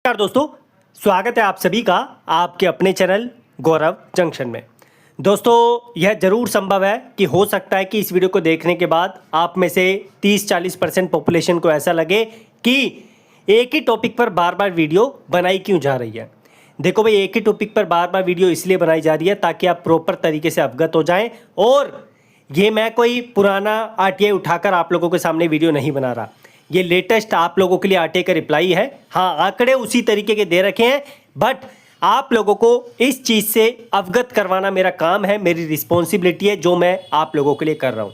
नमस्कार दोस्तों, स्वागत है आप सभी का आपके अपने चैनल गौरव जंक्शन में। दोस्तों, यह जरूर संभव है कि हो सकता है कि इस वीडियो को देखने के बाद आप में से 30-40% पॉपुलेशन को ऐसा लगे कि एक ही टॉपिक पर बार बार वीडियो बनाई क्यों जा रही है। देखो भाई, एक ही टॉपिक पर बार बार वीडियो इसलिए बनाई जा रही है ताकि आप प्रॉपर तरीके से अवगत हो जाएं। और ये मैं कोई पुराना आरटीआई उठाकर आप लोगों के सामने वीडियो नहीं बना रहा, ये लेटेस्ट आप लोगों के लिए आरटीआई का रिप्लाई है। हाँ, आंकड़े उसी तरीके के दे रखे हैं, बट आप लोगों को इस चीज़ से अवगत करवाना मेरा काम है, मेरी रिस्पॉन्सिबिलिटी है, जो मैं आप लोगों के लिए कर रहा हूँ।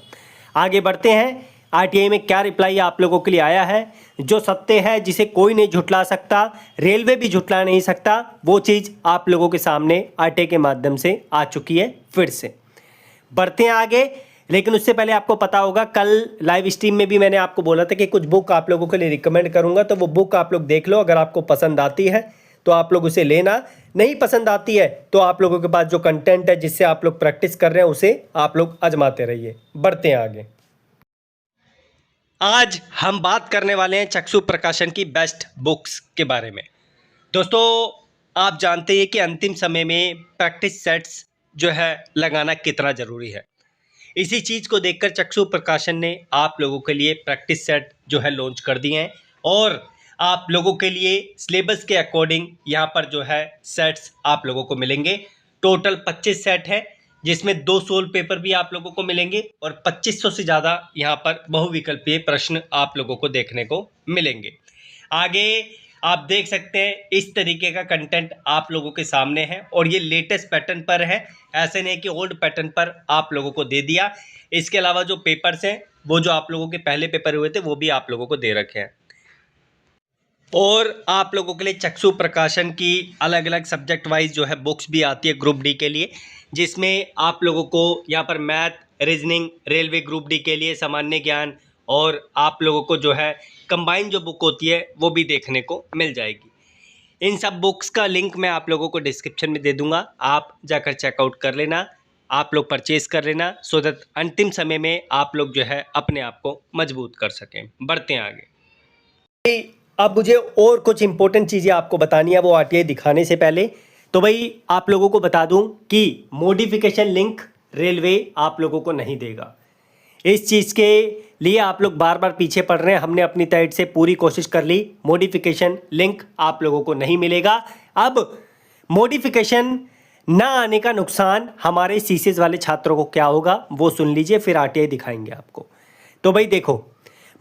आगे बढ़ते हैं, आरटीआई में क्या रिप्लाई आप लोगों के लिए आया है। जो सत्य है, जिसे कोई नहीं झुठला सकता, रेलवे भी झुठला नहीं सकता, वो चीज़ आप लोगों के सामने आरटीआई के माध्यम से आ चुकी है। फिर से बढ़ते हैं आगे, लेकिन उससे पहले आपको पता होगा कल लाइव स्ट्रीम में भी मैंने आपको बोला था कि कुछ बुक आप लोगों के लिए रिकमेंड करूंगा, तो वो बुक आप लोग देख लो। अगर आपको पसंद आती है तो आप लोग उसे लेना, नहीं पसंद आती है तो आप लोगों के पास जो कंटेंट है जिससे आप लोग प्रैक्टिस कर रहे हैं उसे आप लोग आजमाते रहिए। बढ़ते हैं आगे। आज हम बात करने वाले हैं चक्षु प्रकाशन की बेस्ट बुक्स के बारे में। दोस्तों, आप जानते हैं कि अंतिम समय में प्रैक्टिस सेट्स जो है लगाना कितना ज़रूरी है। इसी चीज़ को देखकर चक्षु प्रकाशन ने आप लोगों के लिए प्रैक्टिस सेट जो है लॉन्च कर दिए हैं, और आप लोगों के लिए सिलेबस के अकॉर्डिंग यहाँ पर जो है सेट्स आप लोगों को मिलेंगे। टोटल 25 सेट है, जिसमें 2 सोल पेपर भी आप लोगों को मिलेंगे और 2500 से ज़्यादा यहाँ पर बहुविकल्पीय प्रश्न आप लोगों को देखने को मिलेंगे। आगे आप देख सकते हैं इस तरीके का कंटेंट आप लोगों के सामने है, और ये लेटेस्ट पैटर्न पर है, ऐसे नहीं कि ओल्ड पैटर्न पर आप लोगों को दे दिया। इसके अलावा जो पेपर्स हैं, वो जो आप लोगों के पहले पेपर हुए थे वो भी आप लोगों को दे रखे हैं। और आप लोगों के लिए चक्षु प्रकाशन की अलग अलग सब्जेक्ट वाइज जो है बुक्स भी आती है ग्रुप डी के लिए, जिसमें आप लोगों को यहाँ पर math, reasoning, railway group D के लिए सामान्य ज्ञान, और आप लोगों को जो है कंबाइन जो बुक होती है वो भी देखने को मिल जाएगी। इन सब बुक्स का लिंक मैं आप लोगों को डिस्क्रिप्शन में दे दूंगा, आप जाकर चेकआउट कर लेना, आप लोग परचेज कर लेना, सो दैट अंतिम समय में आप लोग जो है अपने आप को मजबूत कर सकें। बढ़ते हैं आगे। अब मुझे और कुछ इंपॉर्टेंट चीज़ें आपको बतानी है, वो आरटीआई दिखाने से पहले तो भाई आप लोगों को बता दूं कि मॉडिफिकेशन लिंक रेलवे आप लोगों को नहीं देगा। इस चीज़ के लिए आप लोग बार बार पीछे पड़ रहे हैं, हमने अपनी साइड से पूरी कोशिश कर ली, मॉडिफिकेशन लिंक आप लोगों को नहीं मिलेगा। अब मॉडिफिकेशन ना आने का नुकसान हमारे सीसीएस वाले छात्रों को क्या होगा वो सुन लीजिए, फिर आरटीआई दिखाएंगे आपको। तो भाई देखो,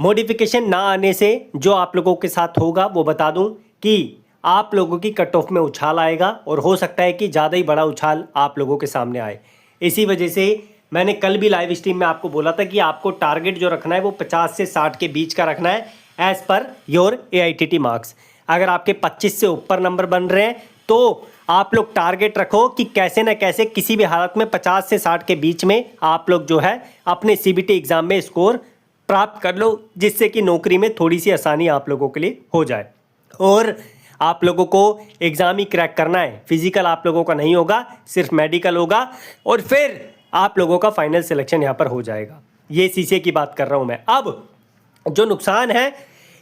मॉडिफिकेशन ना आने से जो आप लोगों के साथ होगा वो बता दूं कि आप लोगों की कट ऑफ में उछाल आएगा, और हो सकता है कि ज़्यादा ही बड़ा उछाल आप लोगों के सामने आए। इसी वजह से मैंने कल भी लाइव स्ट्रीम में आपको बोला था कि आपको टारगेट जो रखना है वो 50 से 60 के बीच का रखना है, as per your AITT marks. अगर आपके 25 से ऊपर नंबर बन रहे हैं तो आप लोग टारगेट रखो कि कैसे न कैसे किसी भी हालत में 50 से 60 के बीच में आप लोग जो है अपने CBT एग्ज़ाम में स्कोर प्राप्त कर लो, जिससे कि नौकरी में थोड़ी सी आसानी आप लोगों के लिए हो जाए। और आप लोगों को एग्ज़ाम ही क्रैक करना है, फिजिकल आप लोगों का नहीं होगा, सिर्फ मेडिकल होगा, और फिर आप लोगों का फाइनल सिलेक्शन यहाँ पर हो जाएगा। ये सीसीए की बात कर रहा हूँ मैं। अब जो नुकसान है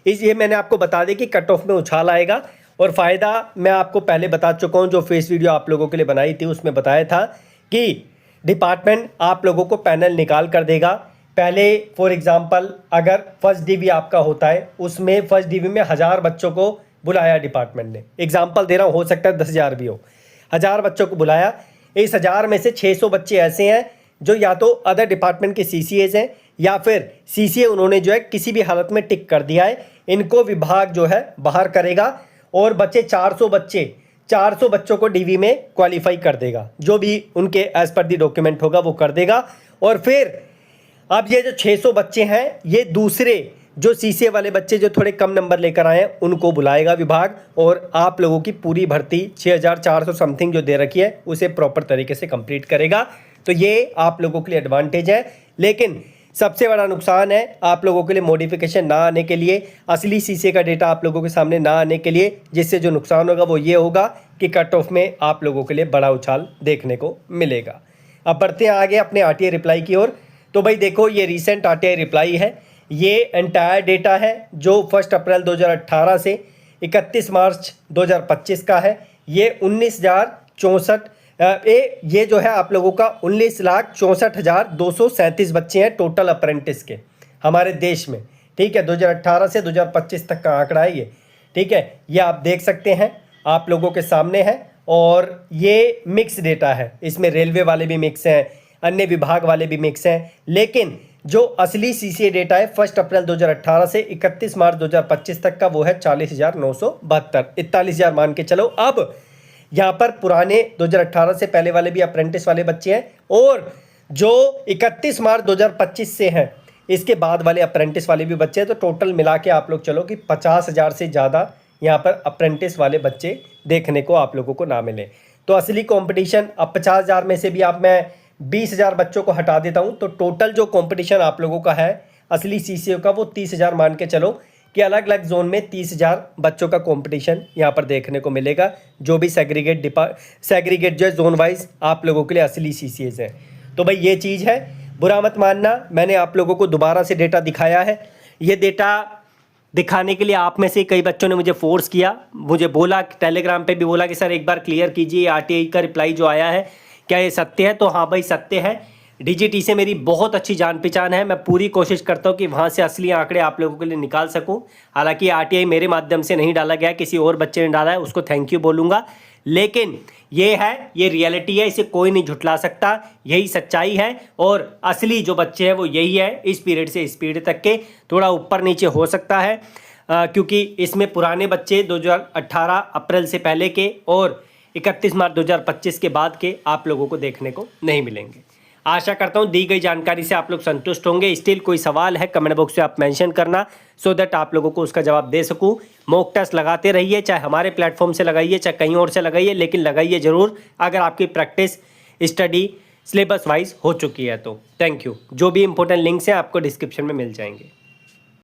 ये मैंने आपको बता दें कि कट ऑफ में उछाल आएगा, और फ़ायदा मैं आपको पहले बता चुका हूँ, जो फेस वीडियो आप लोगों के लिए बनाई थी उसमें बताया था कि डिपार्टमेंट आप लोगों को पैनल निकाल कर देगा। पहले फॉर एग्ज़ाम्पल अगर फर्स्ट डीवी आपका होता है, उसमें फर्स्ट डीवी में 1000 बच्चों को बुलाया डिपार्टमेंट ने, एग्जाम्पल दे रहा हूँ, हो सकता है 10,000 भी हो, 1000 बच्चों को बुलाया। इस 1000 में से 600 बच्चे ऐसे हैं जो या तो अदर डिपार्टमेंट के CCAs हैं, या फिर CCA उन्होंने जो है किसी भी हालत में टिक कर दिया है, इनको विभाग जो है बाहर करेगा, और बच्चे 400 बच्चों को डीवी में क्वालिफाई कर देगा, जो भी उनके एज पर दी डॉक्यूमेंट होगा वो कर देगा। और फिर अब ये जो 600 बच्चे हैं, ये दूसरे जो CCA वाले बच्चे जो थोड़े कम नंबर लेकर आए हैं उनको बुलाएगा विभाग, और आप लोगों की पूरी भर्ती 6400 समथिंग जो दे रखी है उसे प्रॉपर तरीके से कंप्लीट करेगा। तो ये आप लोगों के लिए एडवांटेज है। लेकिन सबसे बड़ा नुकसान है आप लोगों के लिए मॉडिफिकेशन ना आने के लिए, असली CCA का डेटा आप लोगों के सामने ना आने के लिए, जिससे जो नुकसान होगा वो ये होगा कि कट ऑफ में आप लोगों के लिए बड़ा उछाल देखने को मिलेगा। अब बढ़ते हैं आगे अपने आरटीआई रिप्लाई की ओर। तो भाई देखो, ये रिसेंट आरटीआई रिप्लाई है, ये एंटायर डेटा है जो 1 अप्रैल 2018 से 31 मार्च 2025 का है। ये 19,064 ये जो है आप लोगों का 19,64,237 बच्चे हैं टोटल अप्रेंटिस के हमारे देश में। ठीक है, 2018 से 2025 तक का आंकड़ा है ये। ठीक है, ये आप देख सकते हैं, आप लोगों के सामने है, और ये मिक्स डेटा है। इसमें रेलवे वाले भी मिक्स हैं, अन्य विभाग वाले भी मिक्स हैं, लेकिन जो असली CCA डेटा है 1 अप्रैल 2018 से 31 मार्च 2025 तक का, वो है 40,972, 41,000 मान के चलो। अब यहाँ पर पुराने 2018 से पहले वाले भी अप्रेंटिस वाले बच्चे हैं, और जो 31 मार्च 2025 से हैं इसके बाद वाले अप्रेंटिस वाले भी बच्चे हैं। तो टोटल मिला के आप लोग चलो कि 50,000 से ज़्यादा यहाँ पर अप्रेंटिस वाले बच्चे देखने को आप लोगों को ना मिले। तो असली कंपटीशन, अब 50,000 में से भी आप मैं 20,000 बच्चों को हटा देता हूँ, तो टोटल जो कंपटीशन आप लोगों का है असली CCA का, वो 30,000 मान के चलो कि अलग अलग जोन में 30,000 बच्चों का कंपटीशन यहाँ पर देखने को मिलेगा, जो भी सेग्रीगेट जो है जोन वाइज आप लोगों के लिए असली CCAs है। तो भाई ये चीज़ है, बुरा मत मानना, मैंने आप लोगों को दोबारा से डेटा दिखाया है। ये डेटा दिखाने के लिए आप में से कई बच्चों ने मुझे फोर्स किया, मुझे बोला, टेलीग्राम पे भी बोला कि सर एक बार क्लियर कीजिए RTI का रिप्लाई जो आया है क्या ये सत्य है। तो हाँ भाई सत्य है, DGT से मेरी बहुत अच्छी जान पहचान है, मैं पूरी कोशिश करता हूँ कि वहाँ से असली आंकड़े आप लोगों के लिए निकाल सकूँ। हालांकि RTI मेरे माध्यम से नहीं डाला गया, किसी और बच्चे ने डाला है, उसको थैंक यू बोलूँगा, लेकिन ये है, ये रियलिटी है, इसे कोई नहीं झुठला सकता, यही सच्चाई है। और असली जो बच्चे हैं वो यही है, इस पीरियड से इस पीरियड तक के, थोड़ा ऊपर नीचे हो सकता है क्योंकि इसमें पुराने बच्चे 2018 अप्रैल से पहले के और 31 मार्च 2025 के बाद के आप लोगों को देखने को नहीं मिलेंगे। आशा करता हूँ दी गई जानकारी से आप लोग संतुष्ट होंगे। स्टिल कोई सवाल है कमेंट बॉक्स में आप मेंशन करना, सो दैट आप लोगों को उसका जवाब दे सकूँ। मॉक टेस्ट लगाते रहिए, चाहे हमारे प्लेटफॉर्म से लगाइए चाहे कहीं और से लगाइए, लेकिन लगाइए ज़रूर अगर आपकी प्रैक्टिस स्टडी सिलेबस वाइज हो चुकी है तो। Thank you. जो भी इंपॉर्टेंट लिंक्स हैं आपको डिस्क्रिप्शन में मिल जाएंगे।